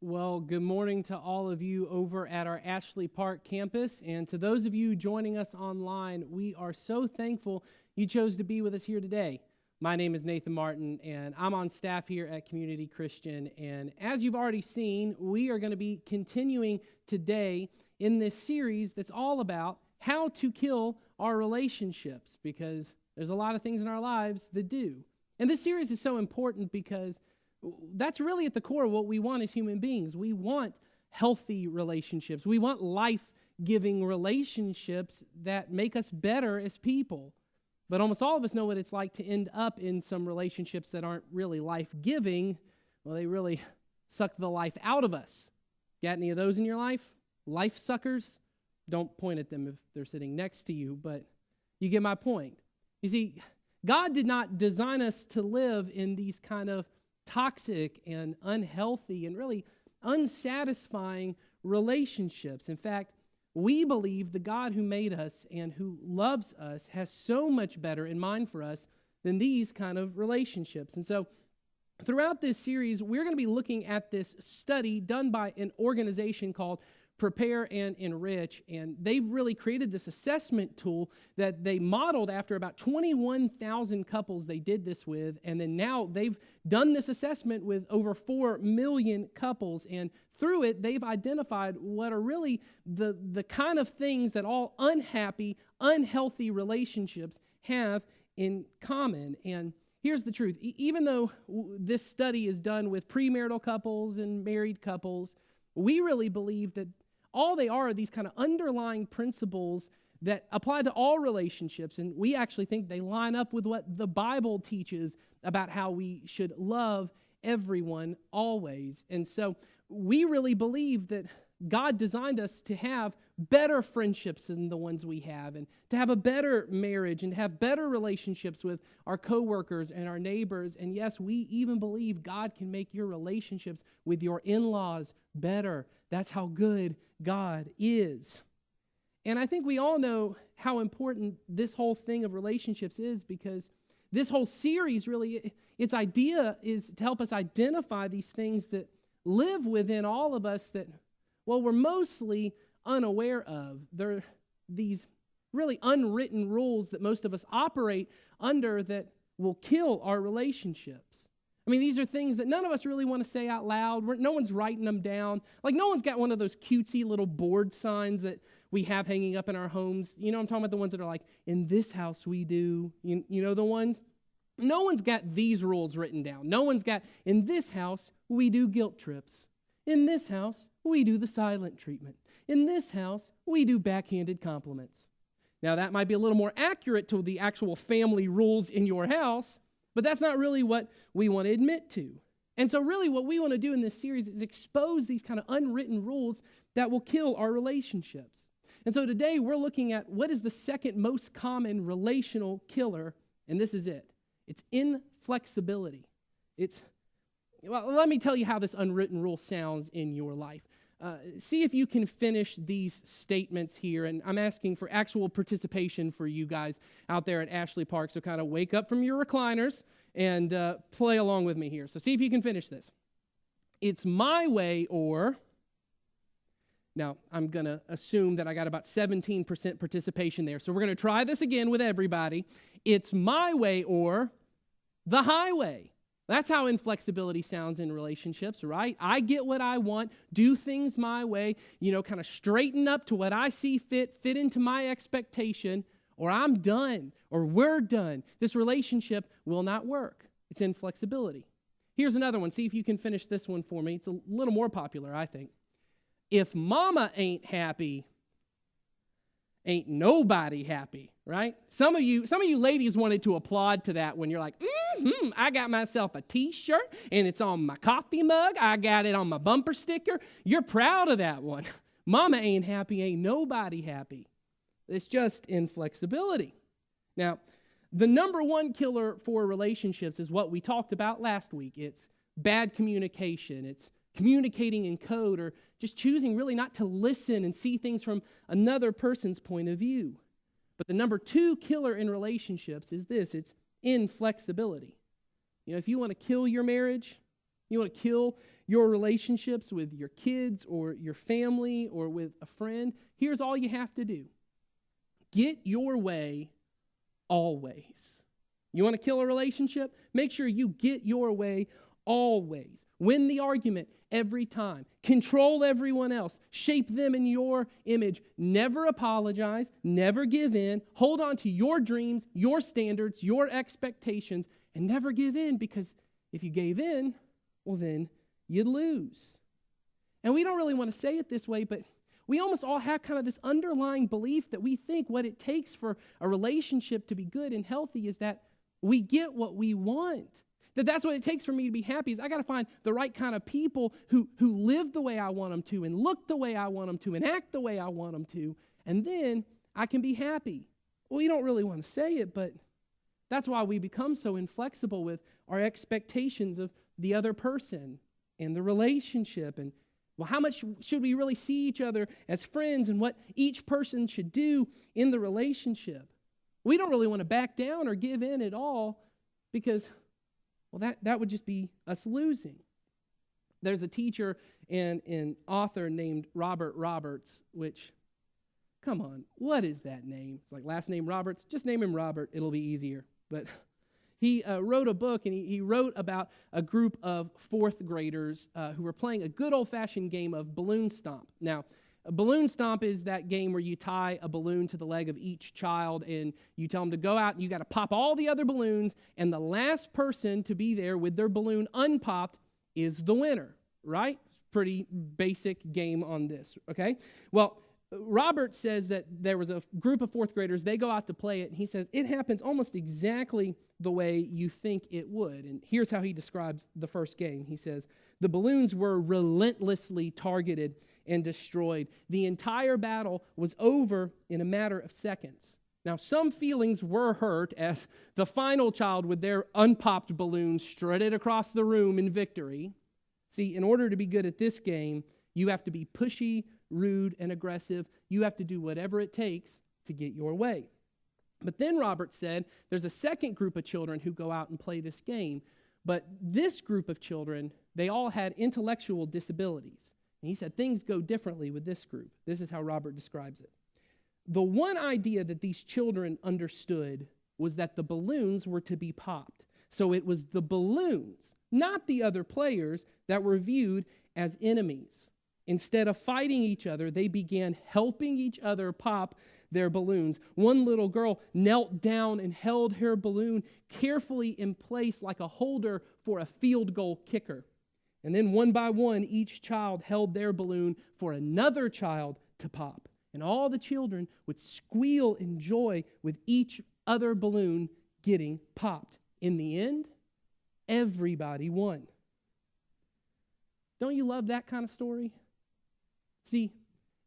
Well, good morning to all of you over at our Ashley Park campus. And to those of you joining us online, we are so thankful you chose to be with us here today. My name is Nathan Martin, and I'm on staff here at Community Christian. And as you've already seen, we are going to be continuing today in this series that's all about how to kill our relationships, because there's a lot of things in our lives that do. And this series is so important because that's really at the core of what we want as human beings. We want healthy relationships. We want life-giving relationships that make us better as people. But almost all of us know what it's like to end up in some relationships that aren't really life-giving. Well, they really suck the life out of us. Got any of those in your life? Life suckers? Don't point at them if they're sitting next to you, but you get my point. You see, God did not design us to live in these kind of toxic and unhealthy and really unsatisfying relationships. In fact, we believe the God who made us and who loves us has so much better in mind for us than these kind of relationships. And so throughout this series, we're going to be looking at this study done by an organization called Prepare and Enrich, and they've really created this assessment tool that they modeled after about 21,000 couples they did this with, and then now they've done this assessment with over 4 million couples, and through it, they've identified what are really the kind of things that all unhappy, unhealthy relationships have in common. And here's the truth. Even though this study is done with premarital couples and married couples, we really believe that all they are these kind of underlying principles that apply to all relationships, and we actually think they line up with what the Bible teaches about how we should love everyone always. And so we really believe that God designed us to have better friendships than the ones we have, and to have a better marriage, and to have better relationships with our coworkers and our neighbors. And yes, we even believe God can make your relationships with your in-laws better. That's how good God is. And I think we all know how important this whole thing of relationships is, because this whole series really, its idea is to help us identify these things that live within all of us that, well, we're mostly unaware of. They're these really unwritten rules that most of us operate under that will kill our relationships. I mean, these are things that none of us really want to say out loud. No one's writing them down. Like, no one's got one of those cutesy little board signs that we have hanging up in our homes. You know, I'm talking about the ones that are like, in this house we do. You know the ones? No one's got these rules written down. No one's got, in this house we do guilt trips. In this house we do the silent treatment. In this house we do backhanded compliments. Now, that might be a little more accurate to the actual family rules in your house, but that's not really what we want to admit to. And so really what we want to do in this series is expose these kind of unwritten rules that will kill our relationships. And so today we're looking at what is the second most common relational killer, and this is it. It's inflexibility. Well, let me tell you how this unwritten rule sounds in your life. See if you can finish these statements here, and I'm asking for actual participation for you guys out there at Ashley Park, so kind of wake up from your recliners and play along with me here. So see if you can finish this. It's my way, or... Now, I'm going to assume that I got about 17% participation there, so we're going to try this again with everybody. It's my way, or the highway. That's how inflexibility sounds in relationships, right? I get what I want, do things my way, kind of straighten up to what I see fit into my expectation, or I'm done, or we're done. This relationship will not work. It's inflexibility. Here's another one. See if you can finish this one for me. It's a little more popular, I think. If mama ain't happy, ain't nobody happy, right? Some of you ladies wanted to applaud to that when you're like, I got myself a t-shirt and it's on my coffee mug. I got it on my bumper sticker. You're proud of that one. Mama ain't happy, ain't nobody happy. It's just inflexibility. Now, the number one killer for relationships is what we talked about last week. It's bad communication. It's communicating in code, or just choosing really not to listen and see things from another person's point of view. But the number two killer in relationships is this. It's inflexibility. If you want to kill your marriage, You want to kill your relationships with your kids or your family or with a friend? Here's all you have to do. Get your way always. You want to kill a relationship? Make sure you get your way always. Win the argument every time. Control everyone else. Shape them in your image. Never apologize. Never give in. Hold on to your dreams, your standards, your expectations, and never give in, because if you gave in, well, then you'd lose. And we don't really want to say it this way, but we almost all have kind of this underlying belief that we think what it takes for a relationship to be good and healthy is that we get what we want. That's what it takes for me to be happy, is I got to find the right kind of people who live the way I want them to and look the way I want them to and act the way I want them to, and then I can be happy. Well, we don't really want to say it, but that's why we become so inflexible with our expectations of the other person and the relationship. And, well, how much should we really see each other as friends and what each person should do in the relationship? We don't really want to back down or give in at all because, well, that would just be us losing. There's a teacher and an author named Robert Roberts, which, come on, what is that name? It's like last name Roberts. Just name him Robert. It'll be easier. But he wrote a book, and he wrote about a group of fourth graders who were playing a good old-fashioned game of balloon stomp. Now, a balloon stomp is that game where you tie a balloon to the leg of each child, and you tell them to go out, and you got to pop all the other balloons, and the last person to be there with their balloon unpopped is the winner, right? Pretty basic game on this, okay? Well, Robert says that there was a group of fourth graders, they go out to play it, and he says it happens almost exactly the way you think it would. And here's how he describes the first game. He says, the balloons were relentlessly targeted and destroyed. The entire battle was over in a matter of seconds. Now, some feelings were hurt as the final child with their unpopped balloon strutted across the room in victory. See, in order to be good at this game, you have to be pushy, rude, and aggressive. You have to do whatever it takes to get your way. But then Robert said there's a second group of children who go out and play this game. But this group of children, they all had intellectual disabilities. And he said things go differently with this group. This is how Robert describes it. The one idea that these children understood was that the balloons were to be popped. So it was the balloons, not the other players, that were viewed as enemies. Instead of fighting each other, they began helping each other pop their balloons. One little girl knelt down and held her balloon carefully in place like a holder for a field goal kicker. And then one by one, each child held their balloon for another child to pop. And all the children would squeal in joy with each other balloon getting popped. In the end, everybody won. Don't you love that kind of story? See,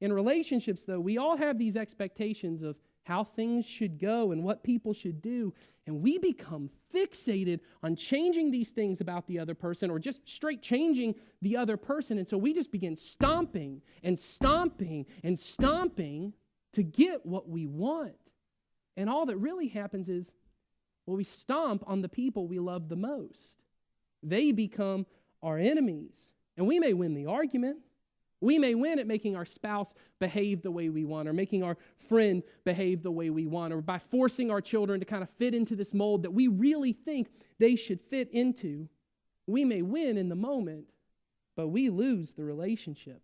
in relationships, though, we all have these expectations of how things should go and what people should do, and we become fixated on changing these things about the other person or just straight changing the other person, and so we just begin stomping and stomping and stomping to get what we want. And all that really happens is, well, we stomp on the people we love the most. They become our enemies, and we may win the argument. We may win at making our spouse behave the way we want, or making our friend behave the way we want, or by forcing our children to kind of fit into this mold that we really think they should fit into. We may win in the moment, but we lose the relationship.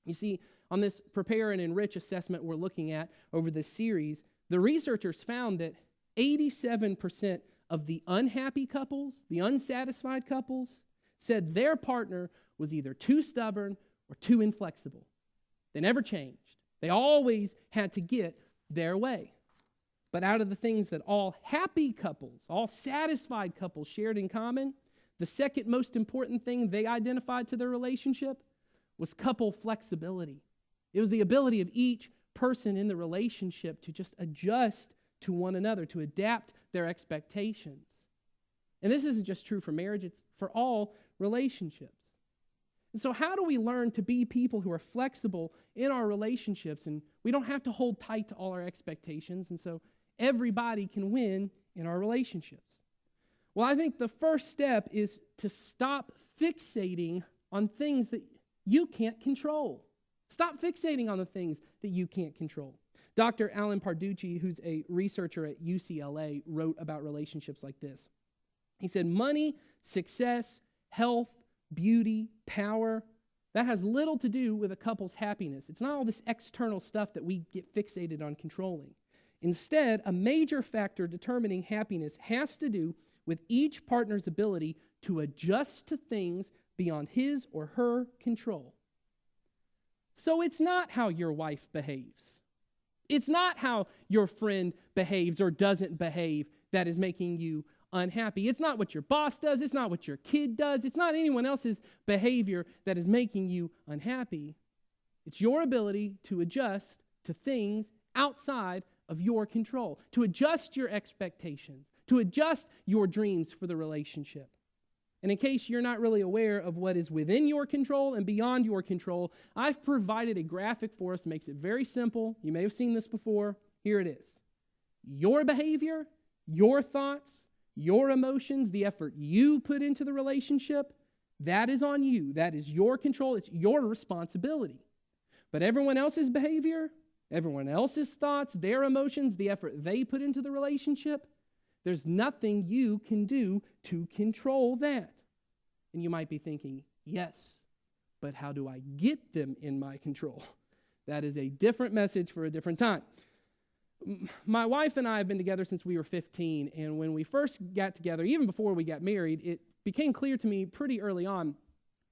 You see, on this Prepare and Enrich assessment we're looking at over this series, the researchers found that 87% of the unhappy couples, the unsatisfied couples, said their partner was either too stubborn or too inflexible. They never changed. They always had to get their way. But out of the things that all happy couples, all satisfied couples shared in common, the second most important thing they identified to their relationship was couple flexibility. It was the ability of each person in the relationship to just adjust to one another, to adapt their expectations. And this isn't just true for marriage, it's for all relationships. And so how do we learn to be people who are flexible in our relationships, and we don't have to hold tight to all our expectations, and so everybody can win in our relationships? Well, I think the first step is to stop fixating on things that you can't control. Stop fixating on the things that you can't control. Dr. Alan Parducci, who's a researcher at UCLA, wrote about relationships like this. He said, money, success, health, beauty, power, that has little to do with a couple's happiness. It's not all this external stuff that we get fixated on controlling. Instead, a major factor determining happiness has to do with each partner's ability to adjust to things beyond his or her control. So it's not how your wife behaves. It's not how your friend behaves or doesn't behave that is making you unhappy. It's not what your boss does. It's not what your kid does. It's not anyone else's behavior that is making you unhappy. It's your ability to adjust to things outside of your control, to adjust your expectations, to adjust your dreams for the relationship. And in case you're not really aware of what is within your control and beyond your control, I've provided a graphic for us that makes it very simple. You may have seen this before. Here it is. Your behavior, your thoughts, your emotions, the effort you put into the relationship, that is on you. That is your control. It's your responsibility. But everyone else's behavior, everyone else's thoughts, their emotions, the effort they put into the relationship, there's nothing you can do to control that. And you might be thinking, yes, but how do I get them in my control? That is a different message for a different time. My wife and I have been together since we were 15, and when we first got together, even before we got married, it became clear to me pretty early on,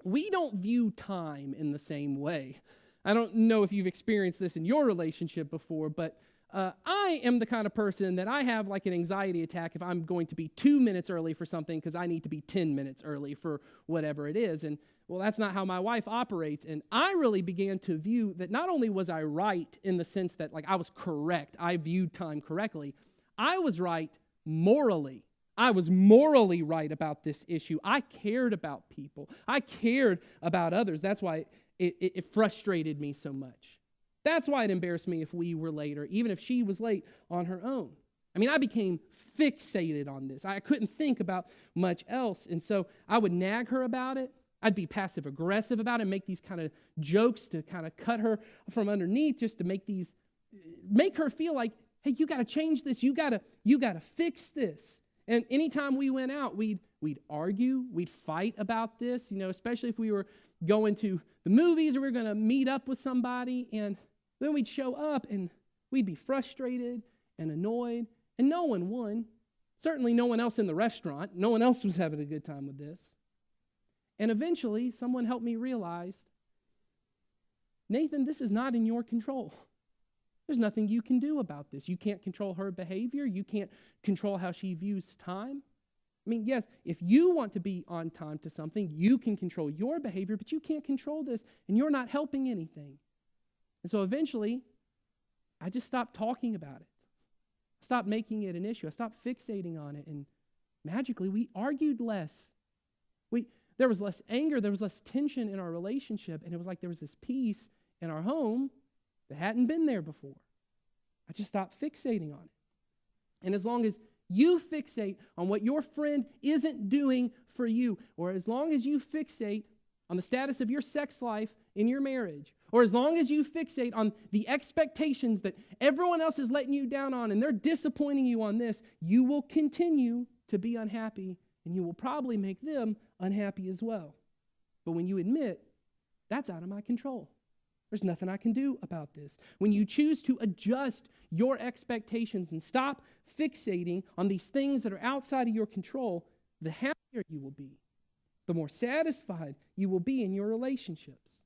we don't view time in the same way. I don't know if you've experienced this in your relationship before, but I am the kind of person that I have like an anxiety attack if I'm going to be 2 minutes early for something because I need to be 10 minutes early for whatever it is. And well, that's not how my wife operates. And I really began to view that not only was I right in the sense that like I was correct, I viewed time correctly, I was right morally. I was morally right about this issue. I cared about people. I cared about others. That's why it frustrated me so much. That's why it embarrassed me if we were late, or even if she was late on her own. I mean, I became fixated on this. I couldn't think about much else. And so I would nag her about it. I'd be passive-aggressive about it and make these kind of jokes to kind of cut her from underneath, just to make her feel like, hey, you got to change this. You got to fix this. And anytime we went out, we'd argue, we'd fight about this, especially if we were going to the movies or we were going to meet up with somebody, and then we'd show up and we'd be frustrated and annoyed, and no one won. Certainly no one else in the restaurant. No one else was having a good time with this. And eventually, someone helped me realize, Nathan, this is not in your control. There's nothing you can do about this. You can't control her behavior. You can't control how she views time. I mean, yes, if you want to be on time to something, you can control your behavior, but you can't control this, and you're not helping anything. And so eventually, I just stopped talking about it. I stopped making it an issue. I stopped fixating on it, and magically, we argued less. There was less anger. There was less tension in our relationship, and it was like there was this peace in our home that hadn't been there before. I just stopped fixating on it. And as long as you fixate on what your friend isn't doing for you, or as long as you fixate on the status of your sex life in your marriage, or as long as you fixate on the expectations that everyone else is letting you down on and they're disappointing you on this, you will continue to be unhappy, and you will probably make them unhappy as well. But when you admit, that's out of my control, there's nothing I can do about this. When you choose to adjust your expectations and stop fixating on these things that are outside of your control, the happier you will be, the more satisfied you will be in your relationships.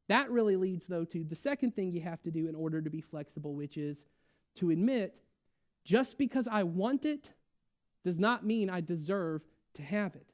That really leads, though, to the second thing you have to do in order to be flexible, which is to admit, just because I want it does not mean I deserve to have it.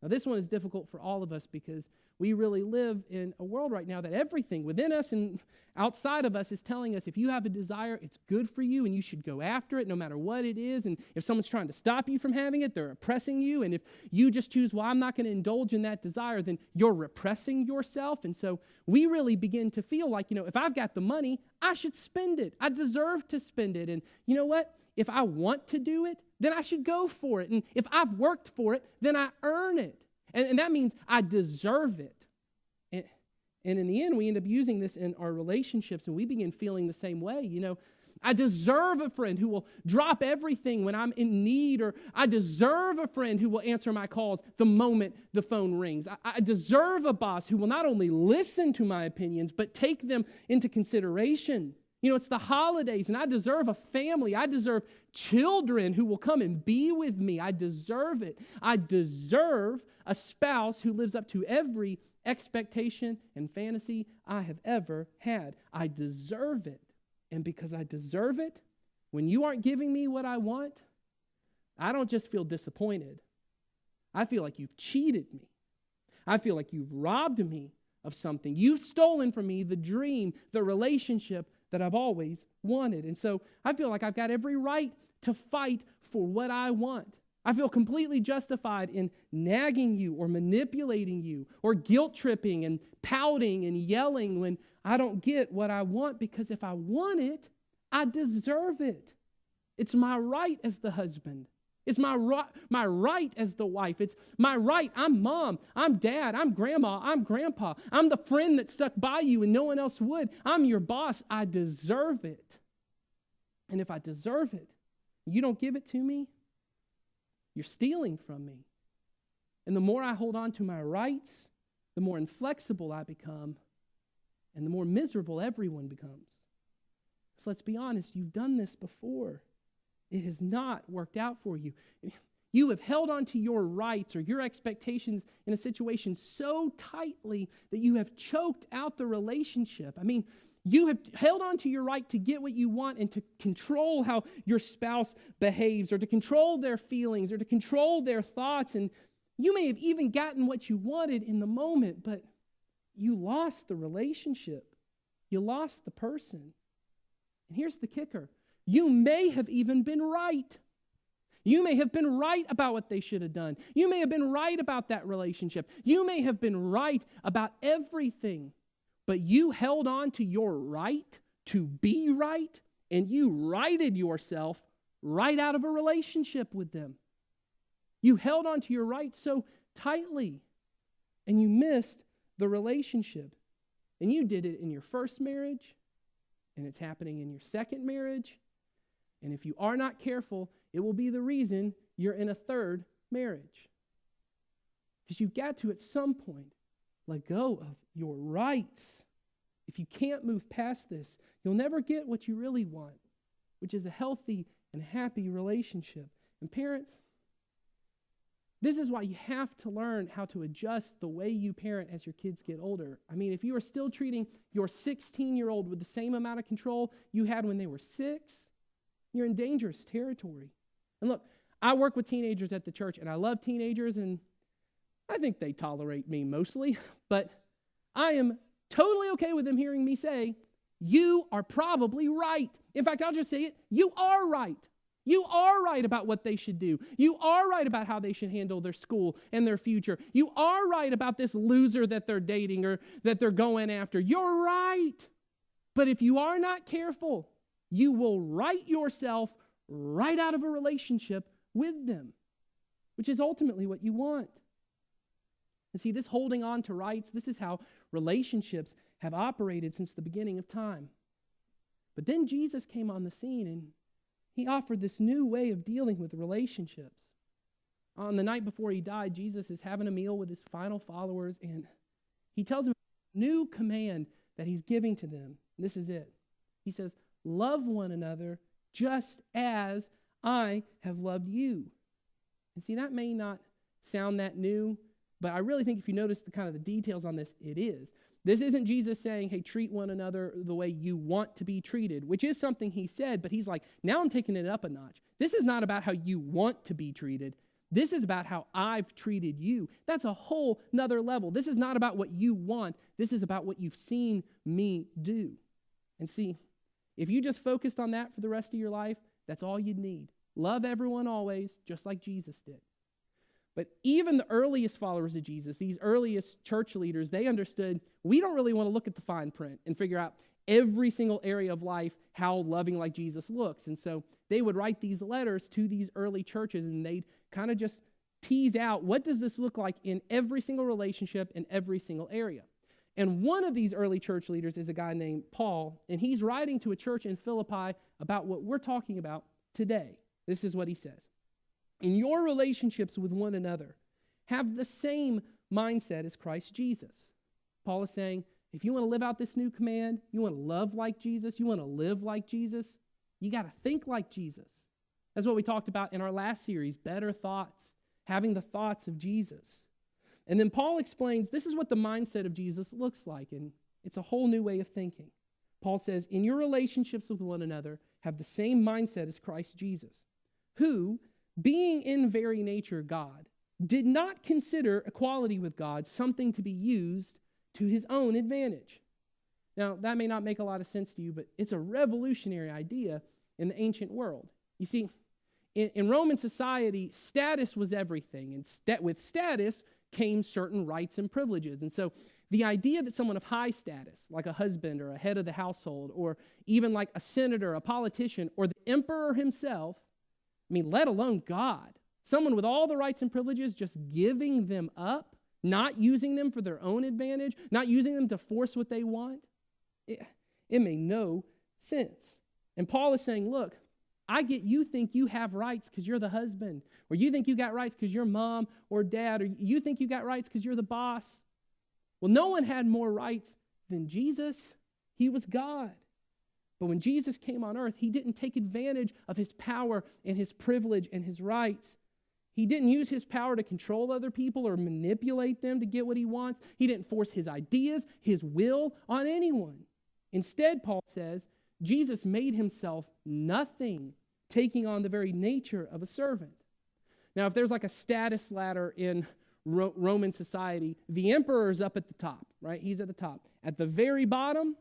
Now, this one is difficult for all of us because we really live in a world right now that everything within us and outside of us is telling us if you have a desire, it's good for you and you should go after it no matter what it is. And if someone's trying to stop you from having it, they're oppressing you. And if you just choose, well, I'm not going to indulge in that desire, then you're repressing yourself. And so we really begin to feel like, if I've got the money, I should spend it. I deserve to spend it. And you know what? If I want to do it, then I should go for it. And if I've worked for it, then I earn it. And that means I deserve it. And in the end, we end up using this in our relationships, and we begin feeling the same way. I deserve a friend who will drop everything when I'm in need, or I deserve a friend who will answer my calls the moment the phone rings. I deserve a boss who will not only listen to my opinions, but take them into consideration. It's the holidays, and I deserve a family. I deserve children who will come and be with me. I deserve it. I deserve a spouse who lives up to every expectation and fantasy I have ever had. I deserve it. And because I deserve it, when you aren't giving me what I want, I don't just feel disappointed. I feel like you've cheated me. I feel like you've robbed me of something. You've stolen from me the dream, the relationship that I've always wanted. And so I feel like I've got every right to fight for what I want. I feel completely justified in nagging you or manipulating you or guilt tripping and pouting and yelling when I don't get what I want, because if I want it, I deserve it. It's my right as the husband. It's my right as the wife. It's my right. I'm mom. I'm dad. I'm grandma. I'm grandpa. I'm the friend that stuck by you and no one else would. I'm your boss. I deserve it. And if I deserve it, you don't give it to me, you're stealing from me. And the more I hold on to my rights, the more inflexible I become, and the more miserable everyone becomes. So let's be honest, you've done this before. It has not worked out for you. You have held on to your rights or your expectations in a situation so tightly that you have choked out the relationship. You have held on to your right to get what you want and to control how your spouse behaves, or to control their feelings, or to control their thoughts. And you may have even gotten what you wanted in the moment, but you lost the relationship. You lost the person. And here's the kicker. You may have even been right. You may have been right about what they should have done. You may have been right about that relationship. You may have been right about everything. But you held on to your right to be right, and you righted yourself right out of a relationship with them. You held on to your right so tightly, and you missed the relationship. And you did it in your first marriage, and it's happening in your second marriage. And if you are not careful, it will be the reason you're in a third marriage. Because you've got to, at some point, let go of your rights. If you can't move past this, you'll never get what you really want, which is a healthy and happy relationship. And parents, this is why you have to learn how to adjust the way you parent as your kids get older. If you are still treating your 16-year-old with the same amount of control you had when they were 6, you're in dangerous territory. And look, I work with teenagers at the church, and I love teenagers, and I think they tolerate me mostly, but I am totally okay with them hearing me say, you are probably right. In fact, I'll just say it, you are right. You are right about what they should do. You are right about how they should handle their school and their future. You are right about this loser that they're dating or that they're going after. You're right. But if you are not careful, you will write yourself right out of a relationship with them, which is ultimately what you want. And see, this holding on to rights, this is how relationships have operated since the beginning of time. But then Jesus came on the scene, and he offered this new way of dealing with relationships. On the night before he died, Jesus is having a meal with his final followers, and he tells them a new command that he's giving to them. This is it. He says, love one another just as I have loved you. And see, that may not sound that new, but I really think if you notice the details on this, it is. This isn't Jesus saying, hey, treat one another the way you want to be treated, which is something he said, but he's like, now I'm taking it up a notch. This is not about how you want to be treated. This is about how I've treated you. That's a whole nother level. This is not about what you want. This is about what you've seen me do. And see, if you just focused on that for the rest of your life, that's all you'd need. Love everyone always, just like Jesus did. But even the earliest followers of Jesus, these earliest church leaders, they understood we don't really want to look at the fine print and figure out, every single area of life how loving like Jesus looks. And so they would write these letters to these early churches, and they'd kind of just tease out, what does this look like in every single relationship, in every single area? And one of these early church leaders is a guy named Paul, and he's writing to a church in Philippi about what we're talking about today. This is what he says. In your relationships with one another, have the same mindset as Christ Jesus. Paul is saying, if you want to live out this new command, you want to love like Jesus, you want to live like Jesus, you got to think like Jesus. That's what we talked about in our last series, better thoughts, having the thoughts of Jesus. And then Paul explains this is what the mindset of Jesus looks like, and it's a whole new way of thinking. Paul says, in your relationships with one another, have the same mindset as Christ Jesus, who, being in very nature God, did not consider equality with God something to be used to his own advantage. Now, that may not make a lot of sense to you, but it's a revolutionary idea in the ancient world. You see, in Roman society, status was everything, and with status came certain rights and privileges. And so the idea that someone of high status, like a husband or a head of the household, or even like a senator, a politician, or the emperor himself, let alone God, someone with all the rights and privileges, just giving them up, not using them for their own advantage, not using them to force what they want, it made no sense. And Paul is saying, look, I get you think you have rights because you're the husband, or you think you got rights because you're mom or dad, or you think you got rights because you're the boss. Well, no one had more rights than Jesus. He was God. But when Jesus came on earth, he didn't take advantage of his power and his privilege and his rights. He didn't use his power to control other people or manipulate them to get what he wants. He didn't force his ideas, his will on anyone. Instead, Paul says, Jesus made himself nothing, taking on the very nature of a servant. Now, if there's like a status ladder in Roman society, the emperor's up at the top, right? He's at the top. At the very bottom,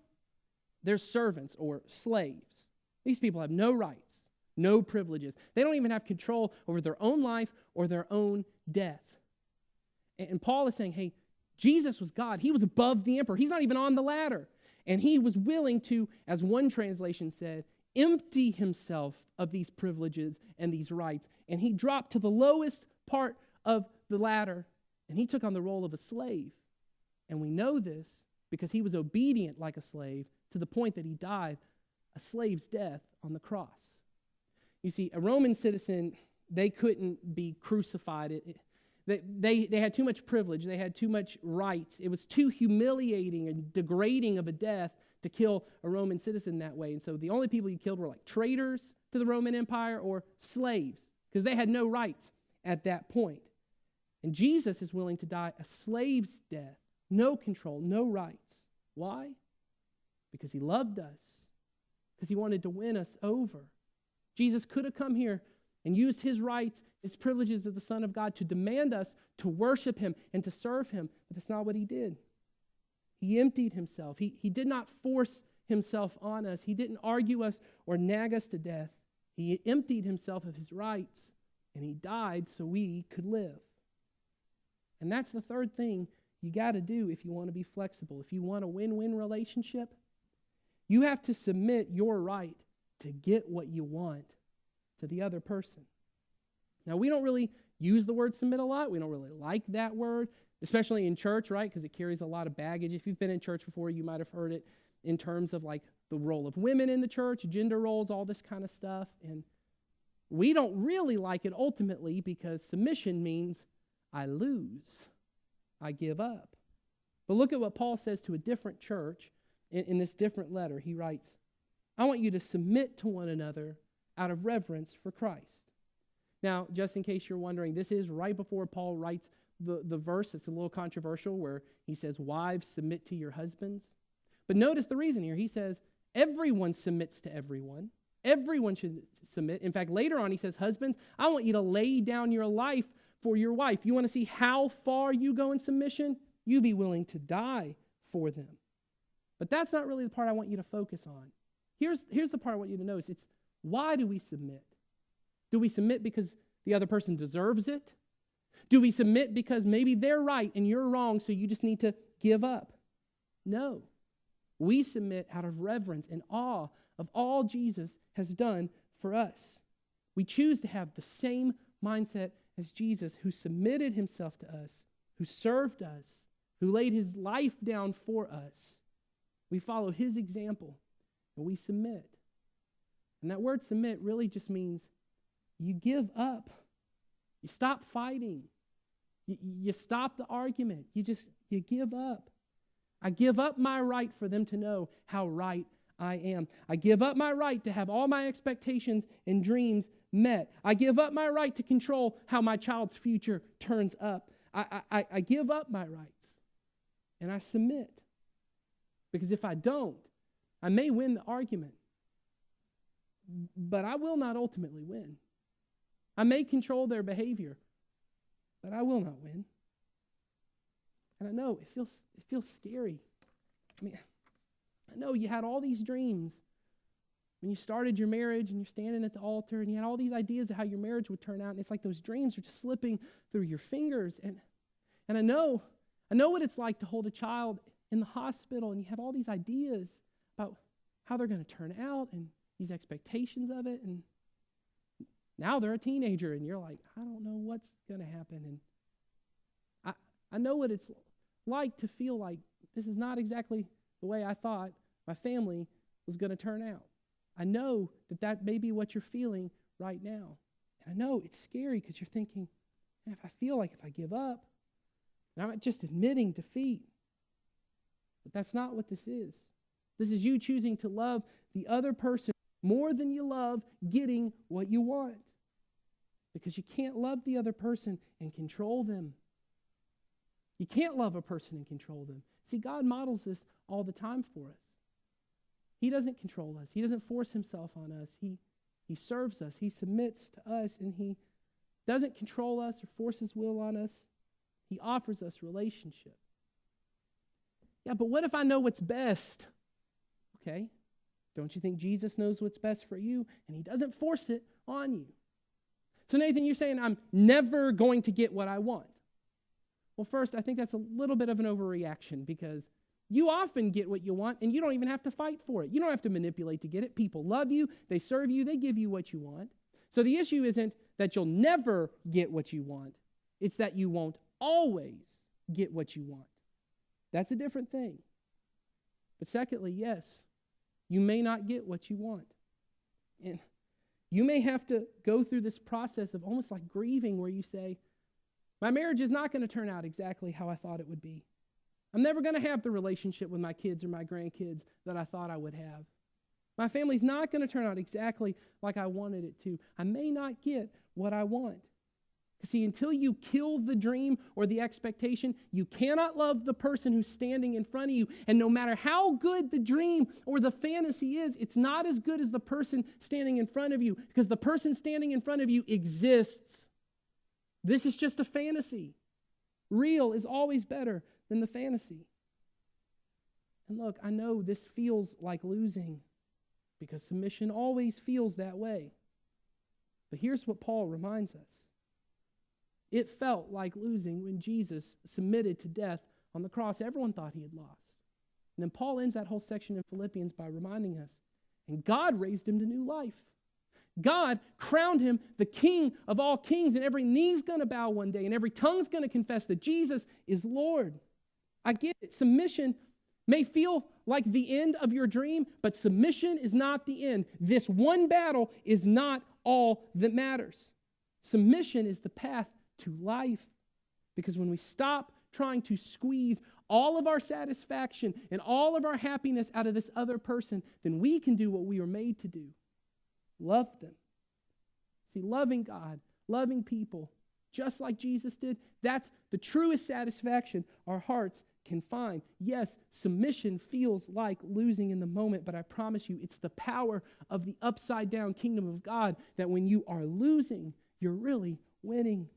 there's servants or slaves. These people have no rights, no privileges. They don't even have control over their own life or their own death. And Paul is saying, hey, Jesus was God. He was above the emperor. He's not even on the ladder. And he was willing to, as one translation said, empty himself of these privileges and these rights. And he dropped to the lowest part of the ladder, and he took on the role of a slave. And we know this because he was obedient like a slave to the point that he died a slave's death on the cross. You see, a Roman citizen, they couldn't be crucified. They had too much privilege. They had too much rights. It was too humiliating and degrading of a death to kill a Roman citizen that way. And so the only people you killed were like traitors to the Roman Empire or slaves, because they had no rights at that point. And Jesus is willing to die a slave's death, no control, no rights. Why? Because he loved us, because he wanted to win us over. Jesus could have come here and used his rights, his privileges of the Son of God to demand us to worship him and to serve him, but that's not what he did. He emptied himself. He did not force himself on us. He didn't argue us or nag us to death. He emptied himself of his rights, and he died so we could live. And that's the third thing you got to do if you want to be flexible. If you want a win-win relationship, you have to submit your right to get what you want to the other person. Now, we don't really use the word submit a lot. We don't really like that word, especially in church, right? Because it carries a lot of baggage. If you've been in church before, you might have heard it in terms of like the role of women in the church, gender roles, all this kind of stuff. And we don't really like it ultimately because submission means I lose. I give up. But look at what Paul says to a different church in this different letter. He writes, I want you to submit to one another out of reverence for Christ. Now, just in case you're wondering, this is right before Paul writes the verse. It's a little controversial where he says, wives, submit to your husbands. But notice the reason here. He says, everyone submits to everyone. Everyone should submit. In fact, later on he says, husbands, I want you to lay down your life for your wife. You want to see how far you go in submission? You be willing to die for them. But that's not really the part I want you to focus on. Here's the part I want you to notice. It's why do we submit? Do we submit because the other person deserves it? Do we submit because maybe they're right and you're wrong, so you just need to give up? No. We submit out of reverence and awe of all Jesus has done for us. We choose to have the same mindset as Jesus, who submitted himself to us, who served us, who laid his life down for us. We follow his example, and we submit. And that word submit really just means you give up. You stop fighting. You stop the argument. You give up. I give up my right for them to know how right I am. I give up my right to have all my expectations and dreams met. I give up my right to control how my child's future turns up. I give up my rights, and I submit. Because if I don't, I may win the argument, but I will not ultimately win. I may control their behavior, but I will not win. And I know it feels scary. I mean, I know you had all these dreams when you started your marriage and you're standing at the altar and you had all these ideas of how your marriage would turn out, and it's like those dreams are just slipping through your fingers. And I know what it's like to hold a child in the hospital, and you have all these ideas about how they're going to turn out and these expectations of it, and now they're a teenager and you're like, I don't know what's going to happen. And I know what it's like to feel like this is not exactly the way I thought my family was going to turn out. I know that may be what you're feeling right now. And I know it's scary because you're thinking, man, if I feel like if I give up, and I'm just admitting defeat. But that's not what this is. This is you choosing to love the other person more than you love getting what you want. Because you can't love the other person and control them. You can't love a person and control them. See, God models this all the time for us. He doesn't control us. He doesn't force himself on us. He serves us. He submits to us, and he doesn't control us or force his will on us. He offers us relationship. Yeah, but what if I know what's best? Okay, don't you think Jesus knows what's best for you? And he doesn't force it on you. So Nathan, you're saying I'm never going to get what I want. Well, first, I think that's a little bit of an overreaction, because you often get what you want and you don't even have to fight for it. You don't have to manipulate to get it. People love you, they serve you, they give you what you want. So the issue isn't that you'll never get what you want. It's that you won't always get what you want. That's a different thing. But secondly, yes, you may not get what you want. And you may have to go through this process of almost like grieving, where you say, my marriage is not going to turn out exactly how I thought it would be. I'm never going to have the relationship with my kids or my grandkids that I thought I would have. My family's not going to turn out exactly like I wanted it to. I may not get what I want. See, until you kill the dream or the expectation, you cannot love the person who's standing in front of you. And no matter how good the dream or the fantasy is, it's not as good as the person standing in front of you, because the person standing in front of you exists. This is just a fantasy. Real is always better than the fantasy. And look, I know this feels like losing, because submission always feels that way. But here's what Paul reminds us. It felt like losing when Jesus submitted to death on the cross. Everyone thought he had lost. And then Paul ends that whole section in Philippians by reminding us, and God raised him to new life. God crowned him the King of all kings, and every knee's going to bow one day, and every tongue's going to confess that Jesus is Lord. I get it. Submission may feel like the end of your dream, but submission is not the end. This one battle is not all that matters. Submission is the path to life. Because when we stop trying to squeeze all of our satisfaction and all of our happiness out of this other person, then we can do what we were made to do. Love them. See, loving God, loving people, just like Jesus did, that's the truest satisfaction our hearts can find. Yes, submission feels like losing in the moment, but I promise you, it's the power of the upside-down kingdom of God that when you are losing, you're really winning.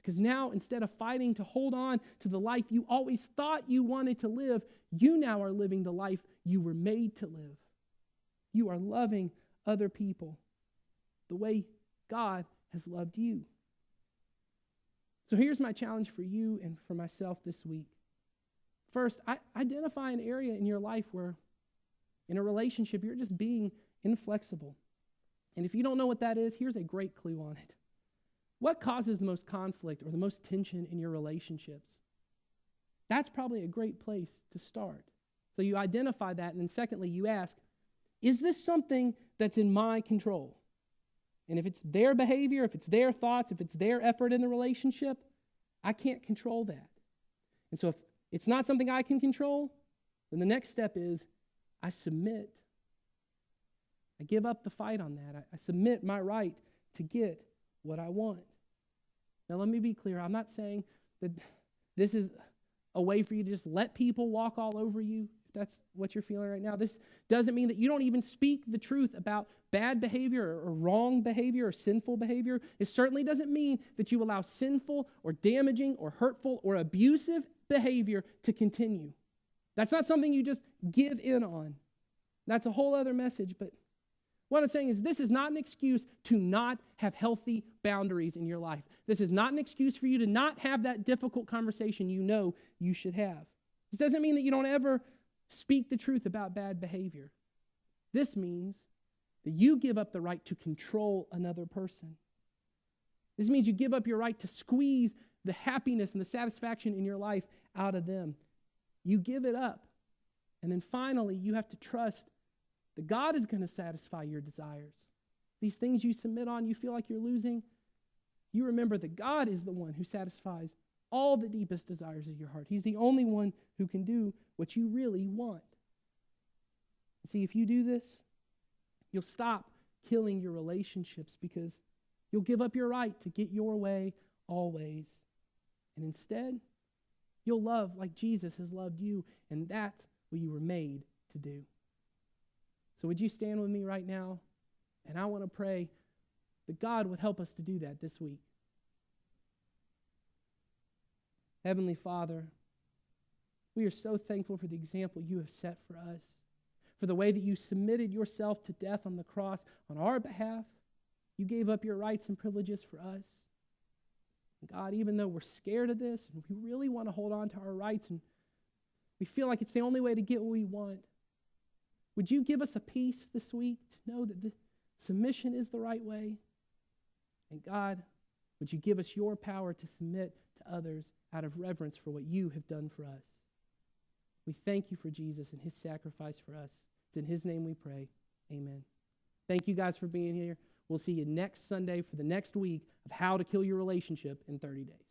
Because now, instead of fighting to hold on to the life you always thought you wanted to live, you now are living the life you were made to live. You are loving other people the way God has loved you. So here's my challenge for you and for myself this week. First, identify an area in your life where, in a relationship, you're just being inflexible. And if you don't know what that is, here's a great clue on it. What causes the most conflict or the most tension in your relationships? That's probably a great place to start. So you identify that, and then secondly, you ask, is this something that's in my control? And if it's their behavior, if it's their thoughts, if it's their effort in the relationship, I can't control that. And so if it's not something I can control, then the next step is I submit. I give up the fight on that. I submit my right to get what I want. Now, let me be clear. I'm not saying that this is a way for you to just let people walk all over you, if that's what you're feeling right now. This doesn't mean that you don't even speak the truth about bad behavior or wrong behavior or sinful behavior. It certainly doesn't mean that you allow sinful or damaging or hurtful or abusive behavior to continue. That's not something you just give in on. That's a whole other message, but what I'm saying is this is not an excuse to not have healthy boundaries in your life. This is not an excuse for you to not have that difficult conversation you know you should have. This doesn't mean that you don't ever speak the truth about bad behavior. This means that you give up the right to control another person. This means you give up your right to squeeze the happiness and the satisfaction in your life out of them. You give it up. And then finally, you have to trust that God is going to satisfy your desires. These things you submit on, you feel like you're losing, you remember that God is the one who satisfies all the deepest desires of your heart. He's the only one who can do what you really want. See, if you do this, you'll stop killing your relationships because you'll give up your right to get your way always. And instead, you'll love like Jesus has loved you, and that's what you were made to do. So would you stand with me right now? And I want to pray that God would help us to do that this week. Heavenly Father, we are so thankful for the example you have set for us, for the way that you submitted yourself to death on the cross on our behalf. You gave up your rights and privileges for us. And God, even though we're scared of this and we really want to hold on to our rights and we feel like it's the only way to get what we want, would you give us a peace this week to know that the submission is the right way? And God, would you give us your power to submit to others out of reverence for what you have done for us? We thank you for Jesus and his sacrifice for us. It's in his name we pray. Amen. Thank you guys for being here. We'll see you next Sunday for the next week of how to kill your relationship in 30 days.